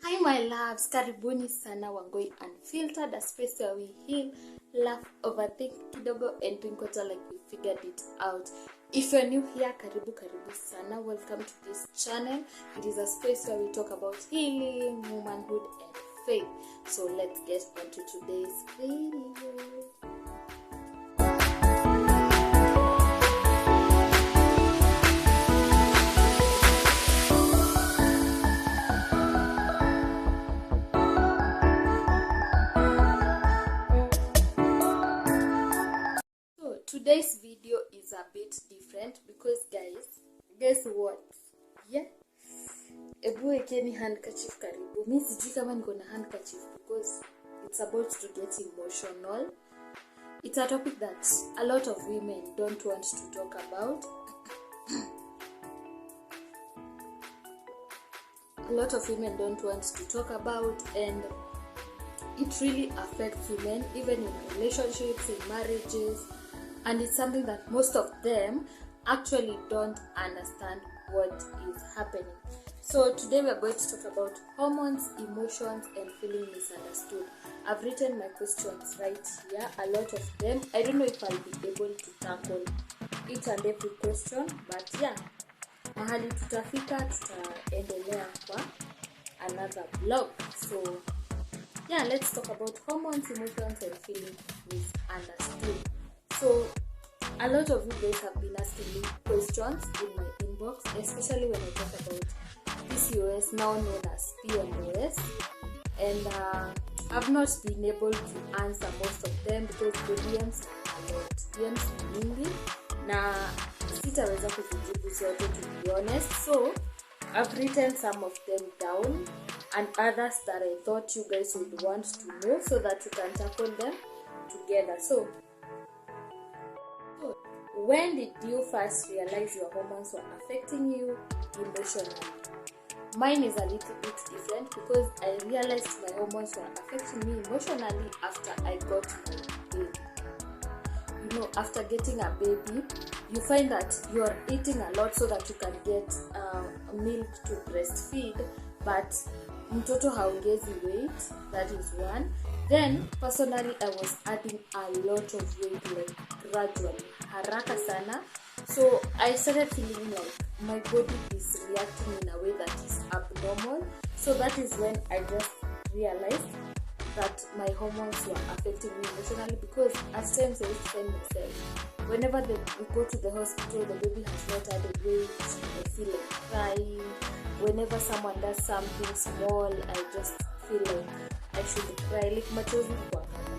Hi my loves, karibuni sana Wangui Unfiltered, a space where we heal, laugh, overthink kidogo and drink water like we figured it out. If you're new here, karibu sana, welcome to this channel. It is a space where we talk about healing, womanhood and faith. So let's get into today's video. Today's video is a bit different because guess what? Yeah. Ebu ekeni handkerchief karibu. Mimi sijui kama niko na handkerchief because it's about to get emotional. It's a topic that a lot of women don't want to talk about. A lot of women don't want to talk about, and it really affects women even in relationships, in marriages. And it's something that most of them actually don't understand what is happening. So today we are going to talk about hormones, emotions, and feeling misunderstood. I've written my questions right here, a lot of them. I don't know if I'll be able to tackle each and every question, but yeah, mahali tutafika tutaendelea kwa another blog. So yeah, let's talk about hormones, emotions, and feeling misunderstood. So, a lot of you guys have been asking me questions in my inbox, especially when I talk about PCOS, now known as PMOS, and I've not been able to answer most of them because the DMs are a lot. DMs ni mingi, na sitaweza kuzijibu zote, to be honest. So, I've written some of them down and others that I thought you guys would want to know so that we can tackle them together. So, when did you first realize your hormones were affecting you emotionally? Mine is a little bit different because I realized my hormones were affecting me emotionally after I got my baby. You know, after getting a baby, you find that you are eating a lot so that you can get milk to breastfeed, but mtoto haongezi weight, that is one. Then, personally, I was adding a lot of weight, like gradually, haraka sana. So, I started feeling like my body is reacting in a way that is abnormal. So, that is when I just realized that my hormones were affecting me emotionally, because at times I used to find myself, whenever we go to the hospital, the baby has not added weight, I feel like crying. Whenever someone does something small, I just feel like I should cry, like machozi kwa kama.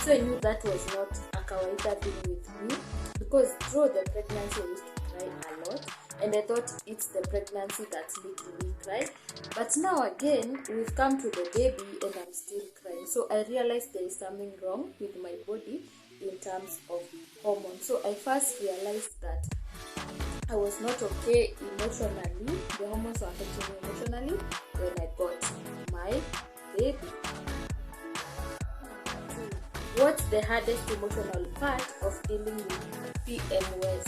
So I knew that was not a kawaida thing with me, because through the pregnancy I used to cry a lot, and I thought it's the pregnancy that's making me cry. But now again, we've come to the baby and I'm still crying. So I realized there is something wrong with my body in terms of hormones. So I first realized that I was not okay emotionally. The hormones were affecting me emotionally when I got my baby. What's the hardest emotional part of dealing with PMOS?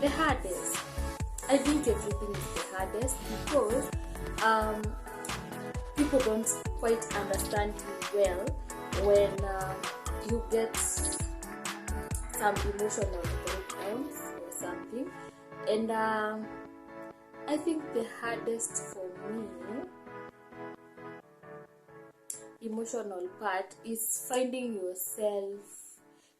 The hardest. I think everything is the hardest because people don't quite understand you well when you get some emotional breakdowns or something. And I think the hardest for me emotional part is finding yourself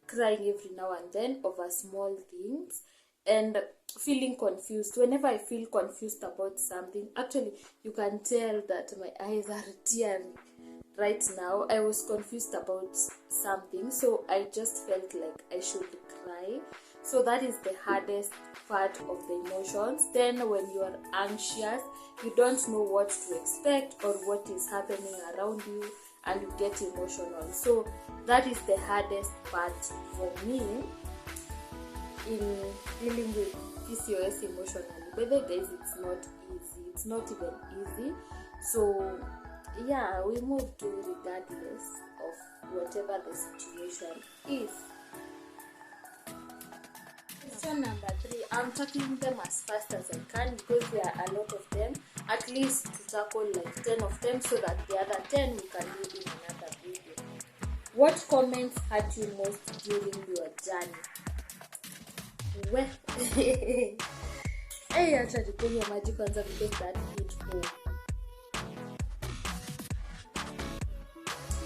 crying every now and then over small things and feeling confused. Whenever I feel confused about something, actually you can tell that my eyes are tearing right now. I was confused about something, so I just felt like I should cry. So that is the hardest part of the emotions. Then when you are anxious, you don't know what to expect or what is happening around you, and you get emotional. So that is the hardest part for me in dealing with PCOS emotionally. But the guys, it's not easy. It's not even easy. So yeah, we move to regardless of whatever the situation is. Question number 3. I'm tackling them as fast as I can because there are a lot of them. At least to tackle like 10 of them so that the other 10 we can do in another video. What comments hurt you most during your journey? Well, hey, I tried to put your magic answer because that hit home.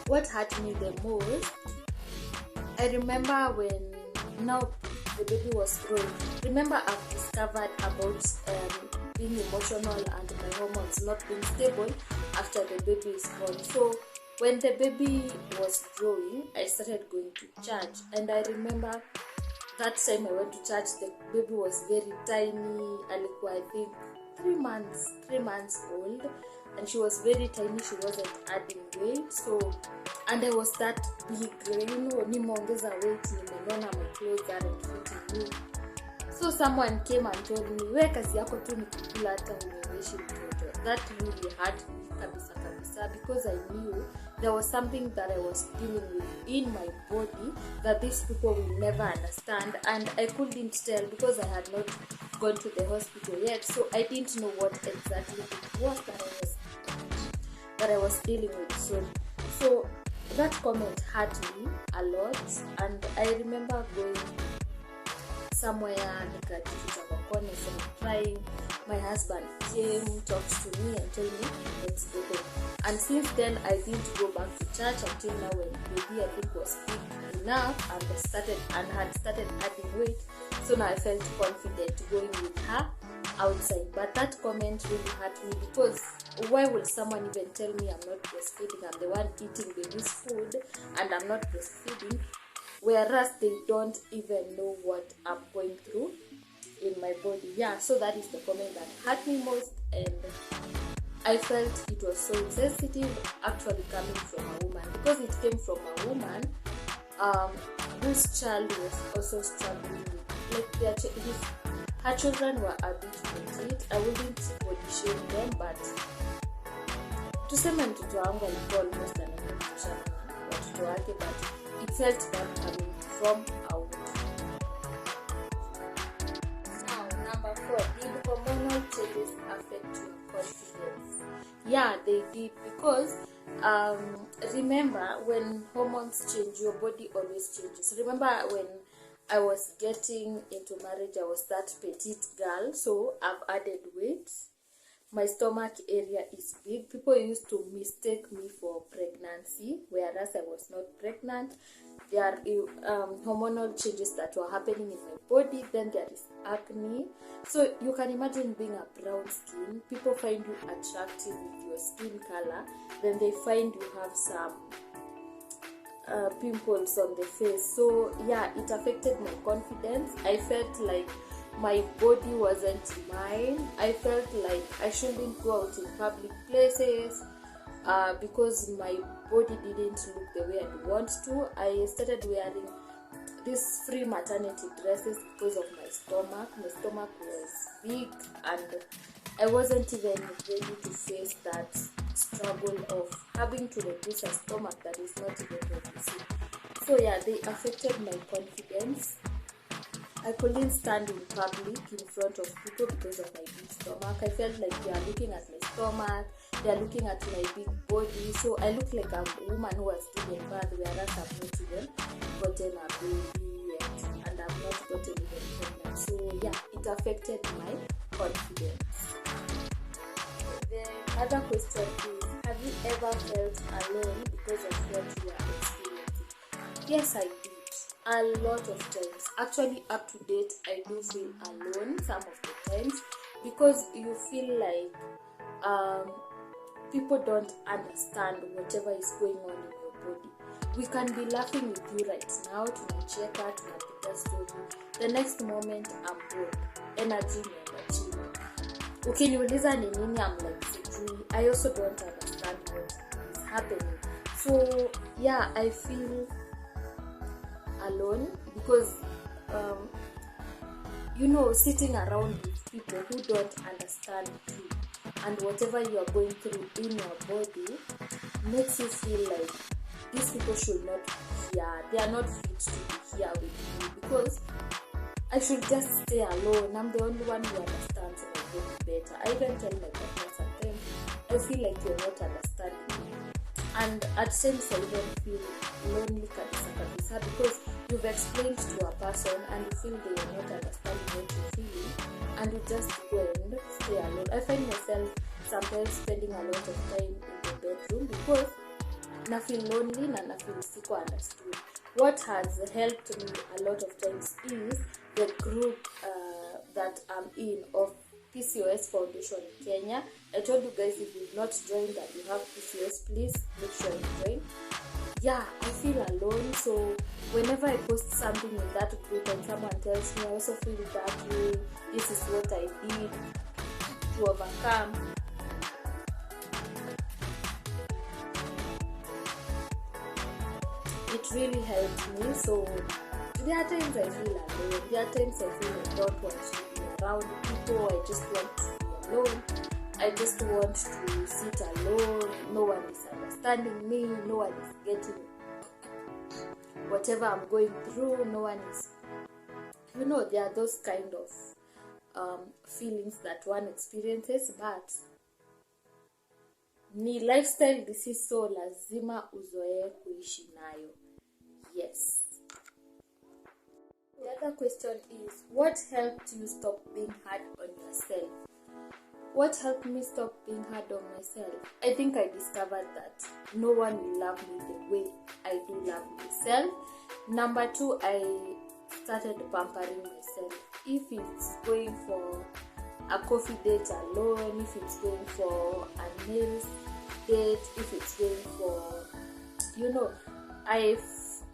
What hurt me the most? I remember when now the baby was growing. Remember, I've discovered about being emotional and my hormones not being stable after the baby is born. So when the baby was growing, I started going to church, and I remember that time I went to church, the baby was very tiny. Alikuwa, I think 3 months old, and she was very tiny. She wasn't adding weight. So, and I was that big, nimeongeza weight, nimenona, my clothes aren't fitting me. So someone came and told me, we kazi yako tu ni kukula hata unyonyeshi mtoto. That really hurt me kabisa because I knew there was something that I was dealing with in my body that these people will never understand, and I couldn't tell because I had not gone to the hospital yet. So I didn't know what exactly it was that I was dealing with. So that comment hurt me a lot, and I remember going somewhere nikajificha kwa corner and crying. My husband came, talked to me and told me, let's go home. And since then, I didn't go back to church until now when baby, I think, was big enough and had started adding weight. So now I felt confident going with her outside. But that comment really hurt me because why would someone even tell me I'm not breastfeeding? I'm the one eating baby's food and I'm not breastfeeding, whereas they don't even know what I'm going through in my body. Yeah, so that is the comment that hurt me most, and I felt it was so insensitive actually coming from a woman, because it came from a woman whose child was also struggling with, like, her children were a bit petite. I wouldn't body shame them, but tuseme mtoto wangu alikuwa almost anafundisha watoto wake, but it felt bad coming from a woman. Number 4, did hormonal changes affect your confidence? Yeah, they did, because remember, when hormones change, your body always changes. Remember when I was getting into marriage, I was that petite girl, so I've added weight. My stomach area is big. People used to mistake me for pregnancy, whereas I was not pregnant. There are hormonal changes that were happening in my body. Then there is acne. So you can imagine being a brown skin. People find you attractive with your skin color. Then they find you have some pimples on the face. So yeah, it affected my confidence. I felt like my body wasn't mine. I felt like I shouldn't go out in public places because my body didn't look the way I want to. I started wearing these free maternity dresses because of my stomach. My stomach was big and I wasn't even ready to face that struggle of having to reduce a stomach that is not even reducing. So yeah, they affected my confidence. I couldn't stand in public in front of people because of my big stomach. I felt like they are looking at my stomach, they are looking at my big body. So I look like a woman who has given birth, whereas I've not even gotten a baby yet, and I've not gotten even pregnant. So yeah, it affected my confidence. The other question is, have you ever felt alone because of what you are experiencing? Yes, I did. A lot of times. Actually, up to date, I do feel alone some of the times, because you feel like people don't understand whatever is going on in your body. We can be laughing with you right now, tunacheka, tunapiga story. The next moment, I'm broke. Energy never chini. Ukiniuliza ni nini, I'm like, sijui. I also don't understand what is happening. So yeah, I feel alone because sitting around with people who don't understand you and whatever you are going through in your body makes you feel like these people should not be here. They are not fit to be here with you, because I should just stay alone. I'm the only one who understands my body better. I even tell my partner sometimes, I feel like you're not understanding me. And at times I even feel lonely kabisa because you've explained to a person and you feel they are not understanding what you're feeling, and you just go and stay alone. I find myself sometimes spending a lot of time in the bedroom because I feel lonely and I feel siko understood. What has helped me a lot of times is the group that I'm in of PCOS Foundation in Kenya. I told you guys, if you've not joined and you have PCOS, please make sure you join. Yeah, I feel alone, so whenever I post something in that group and someone tells me I also feel that way, this is what I did to overcome, it really helped me. So there are times I feel alone, there are times I feel I don't want to be around people, I just want to be alone, I just want to sit alone, no one is understanding me, no one is getting whatever I'm going through, no one is, there are those kind of feelings that one experiences, but ni lifestyle so lazima uzoe kuishi nayo. Yes. The other question is, what helped you stop being hard on yourself? What helped me stop being hard on myself? I think I discovered that no one will love me the way I do love myself. Number 2, I started pampering myself. If it's going for a coffee date alone, if it's going for a nails date, if it's going for,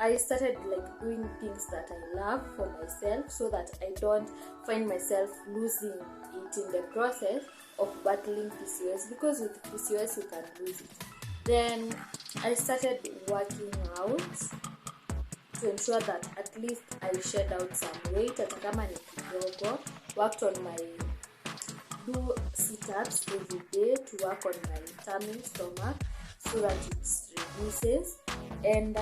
I started like doing things that I love for myself so that I don't find myself losing it in the process of battling PCOS, because with PCOS you can lose it. Then I started working out to ensure that at least I shed out some weight, hata kama ni kidogo. Worked on my do sit-ups every day to work on my tummy, stomach, so that it reduces. And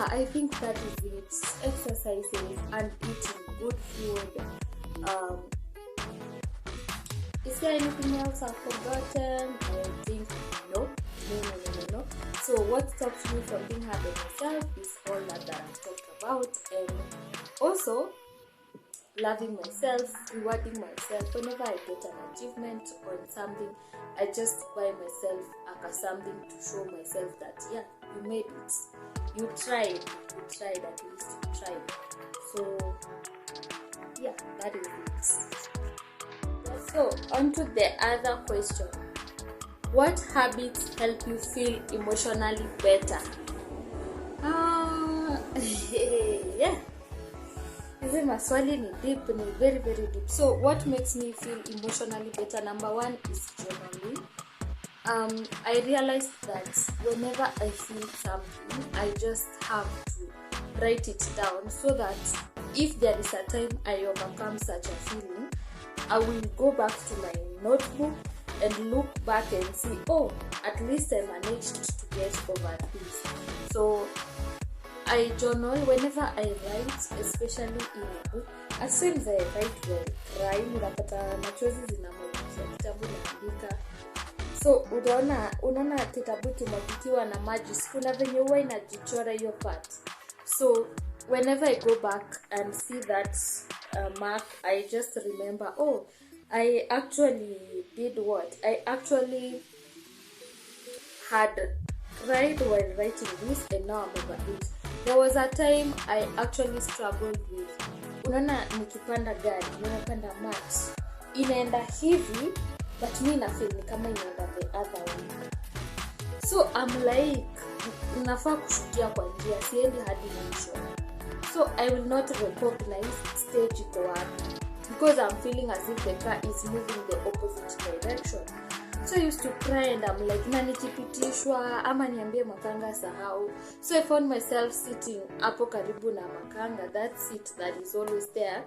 I think that is it. Exercises and eating good food. Is there anything else I've forgotten? I think no. So what stops me from being hard on myself is all that I've talked about, and also loving myself, rewarding myself. Whenever I get an achievement on something, I just buy myself something to show myself that you made it, you tried, at least you tried. So that is it. So on to the other question. What habits help you feel emotionally better? Hizi maswali ni deep, ni very very deep. So what makes me feel emotionally better? Number 1 is journaling. I realized that whenever I feel something, I just have to write it down so that if there is a time I overcome such a feeling, I will go back to my notebook and look back and see, at least I managed to get over this. So I journal whenever I write, especially in a book. As soon as I write well, crying, unapata machozi zinamwagika kitabu naandika. So unaona kitabu kimwagikiwa na maji, kuna venye huwa inajichora hiyo part. So whenever I go back and see that mark, I just remember, I actually did what? I actually had cried while writing this, and now I'm over it. There was a time I actually struggled with, unaona nikipanda gari, nimepanda mat, inaenda hivi, but mi na feel ni kama inaenda the other way. So I'm like, nafaa kushukia kwa njia, siendi hadi mwisho. So I will not recognize stage iko wapi, because I'm feeling as if the car is moving the opposite direction. So I used to cry and I'm like, nikipitishwa ama niambie makanga sahau. So I found myself sitting hapo karibu na makanga, that seat that is always there,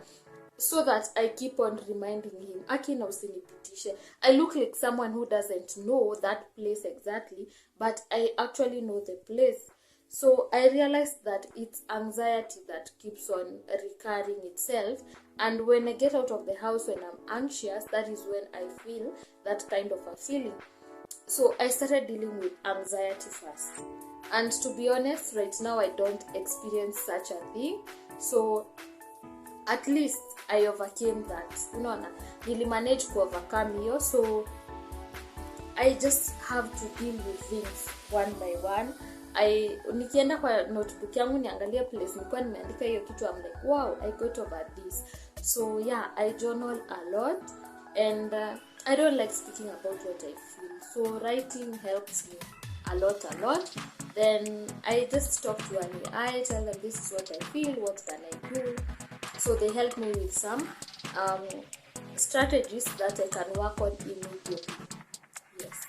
so that I keep on reminding him, akina usinipitishe. I look like someone who doesn't know that place exactly, but I actually know the place. So I realized that it's anxiety that keeps on recurring itself, and when I get out of the house when I'm anxious, that is when I feel that kind of a feeling. So I started dealing with anxiety first, and to be honest, right now I don't experience such a thing. So at least I overcame that. Nilimanage to overcome hiyo. So I just have to deal with things one by one. Nikienda kwa notebook yangu niangalia place nilikuwa nimeandika hiyo kitu, I'm like, wow, I got over this. So yeah, I journal a lot, and I don't like speaking about what I feel. So writing helps me a lot. Then I just talk to an AI, tell them this is what I feel, what can I do. So they help me with some strategies that I can work on immediately. Yes.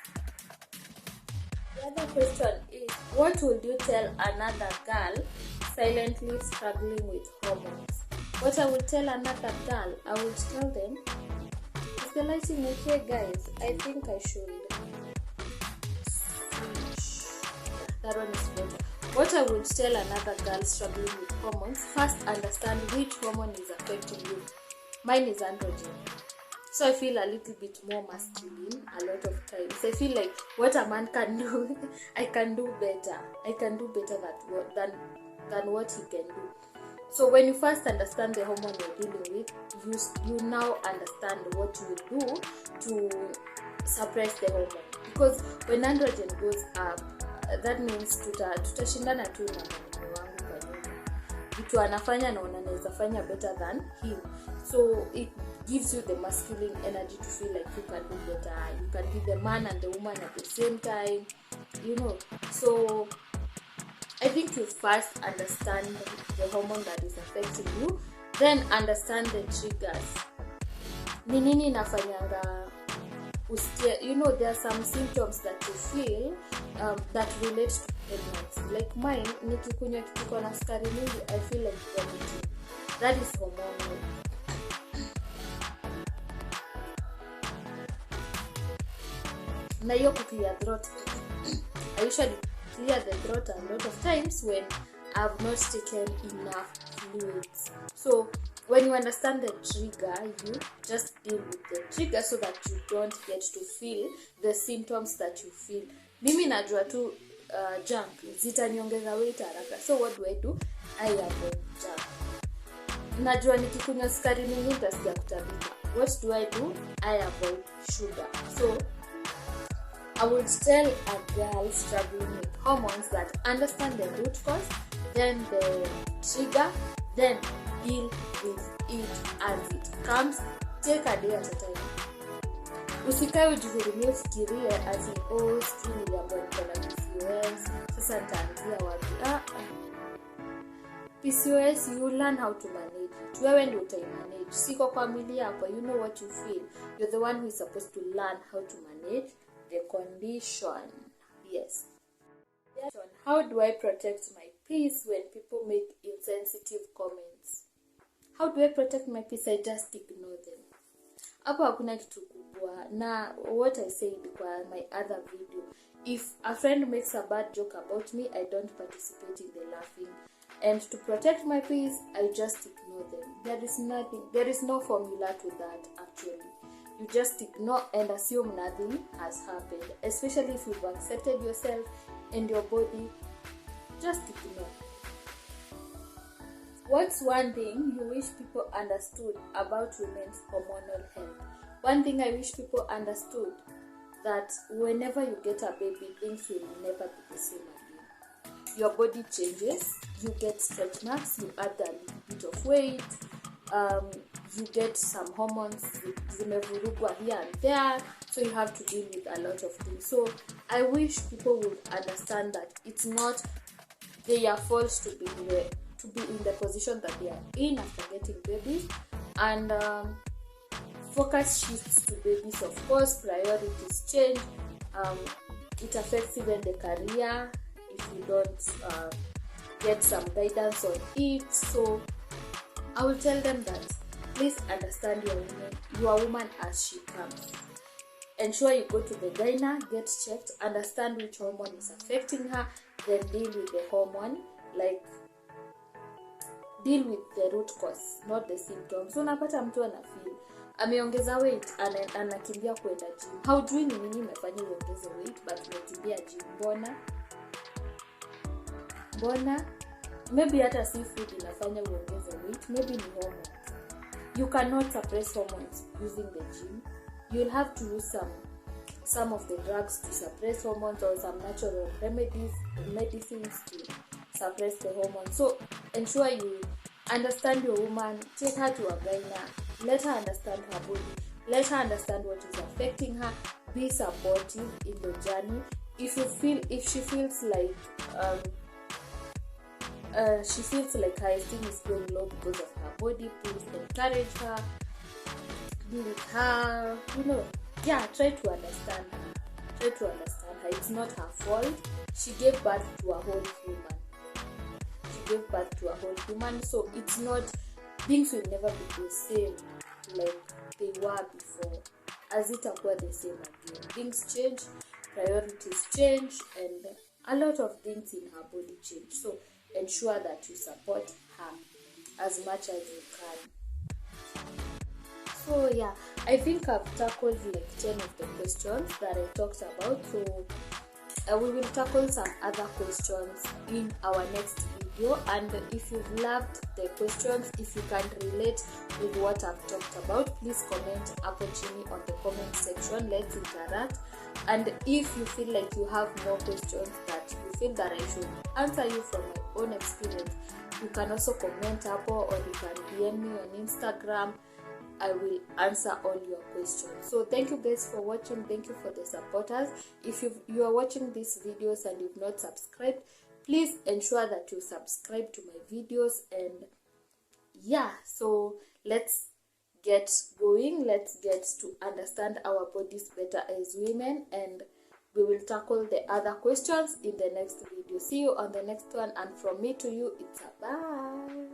The other question is, what would you tell another girl silently struggling with hormones? What I would tell another girl, I would tell them, is the lighting okay, guys? I think I should switch. That one is better. What I would tell another girl struggling with hormones, first understand which hormone is affecting you. Mine is androgen. So I feel a little bit more masculine a lot of times. I feel like what a man can do, I can do better. I can do better than what he can do. So when you first understand the hormone you're dealing with, you now understand what you will do to suppress the hormone. Because when androgen goes up, that means tutashindana tu na mume wangu kwa nyumba. Vitu anafanya na unaweza fanya better than him. So it gives you the masculine energy to feel like you can do better. You can be the man and the woman at the same time. So I think you first understand the hormone that is affecting you, then understand the triggers. Ni nini inafanyanga usikie, there are some symptoms that you feel that relate to pregnancy. Like mine, nikikunywa kitu kwa na sukari mingi, I feel like vomiting. That is hormonal. Na hiyo clear throat. I usually clear the throat a lot of times when I've not taken enough fluids. So when you understand the trigger, you just deal with the trigger so that you don't get to feel the symptoms that you feel. Mimi najua tu junk zitaniongeza weight haraka. So what do? I avoid junk. Najua nikikunywa sukari mingi nitasikia kutabika. What do? I avoid sugar. So I would tell a girl struggling with hormones that understand the root cause, then the trigger, then deal with it as it comes. Take a day at a time. Usikae ujihurumie ufikirie ati sijui niliambiwa niko na PCOS, sasa nitaanzia wapi? PCOS, you learn how to manage it. Wewe ndio utaimanage. Siko kwa mwili yako, you know what you feel. You're the one who is supposed to learn how to manage the condition. Yes. How do I protect my peace when people make insensitive comments? How do I protect my peace? I just ignore them. Hapo hakuna kitu kubwa. Na what I said kwa my other video, if a friend makes a bad joke about me, I don't participate in the laughing. And to protect my peace, I just ignore them. There is no formula to that actually. You just ignore and assume nothing has happened. Especially if you've accepted yourself and your body, just ignore. What's one thing you wish people understood about women's hormonal health? One thing I wish people understood, that whenever you get a baby, things will never be the same again. Your body changes, you get stretch marks, you add a little bit of weight, you get some hormones zimevurugwa here and there, so you have to deal with a lot of things. So I wish people would understand that it's not their fault to be in the position that they are in after getting babies, and focus shifts to babies. Of course, priorities change. It affects even the career if you don't get some guidance on it. So I will tell them that please understand your woman as she comes. Ensure you go to the gyna, get checked, understand which hormone is affecting her, then deal with the hormone, like deal with the root cause, not the symptoms. So unapata mtu anafeel ameongeza weight, anakimbia kwenda gym. Haujui ni nini imefanya uongeze weight, but umekimbia gym. Mbona? Maybe hata si food inafanya uongeze weight, maybe ni hormones. You cannot suppress hormones using the gym. You'll have to use some of the drugs to suppress hormones, or some natural medicines to suppress the hormones. So ensure you understand your woman, take her to a gynae, let her understand her body, let her understand what is affecting her, be supportive in the journey. If she feels like her esteem is going low because of her body, please encourage her, be with her, try to understand her. It's not her fault. She gave birth to a whole human. So it's not, things will never be the same like they were before. As it were the same again. Things change, priorities change, and a lot of things in her body change. So ensure that you support her as much as you can. So yeah, I think I've tackled like 10 of the questions that I talked about. So we will tackle some other questions in our next video. And if you've loved the questions, if you can relate with what I've talked about, please comment up on the comment section. Let's interact. And if you feel like you have more questions that you feel that I should answer you from my own experience, you can also comment up, or you can DM me on Instagram. I will answer all your questions. So thank you guys for watching. Thank you for the supporters. If you are watching these videos and you've not subscribed, please ensure that you subscribe to my videos. And yeah, so let's get going. Let's get to understand our bodies better as women, and we will tackle the other questions in the next video. See you on the next one, and from me to you, it's a bye.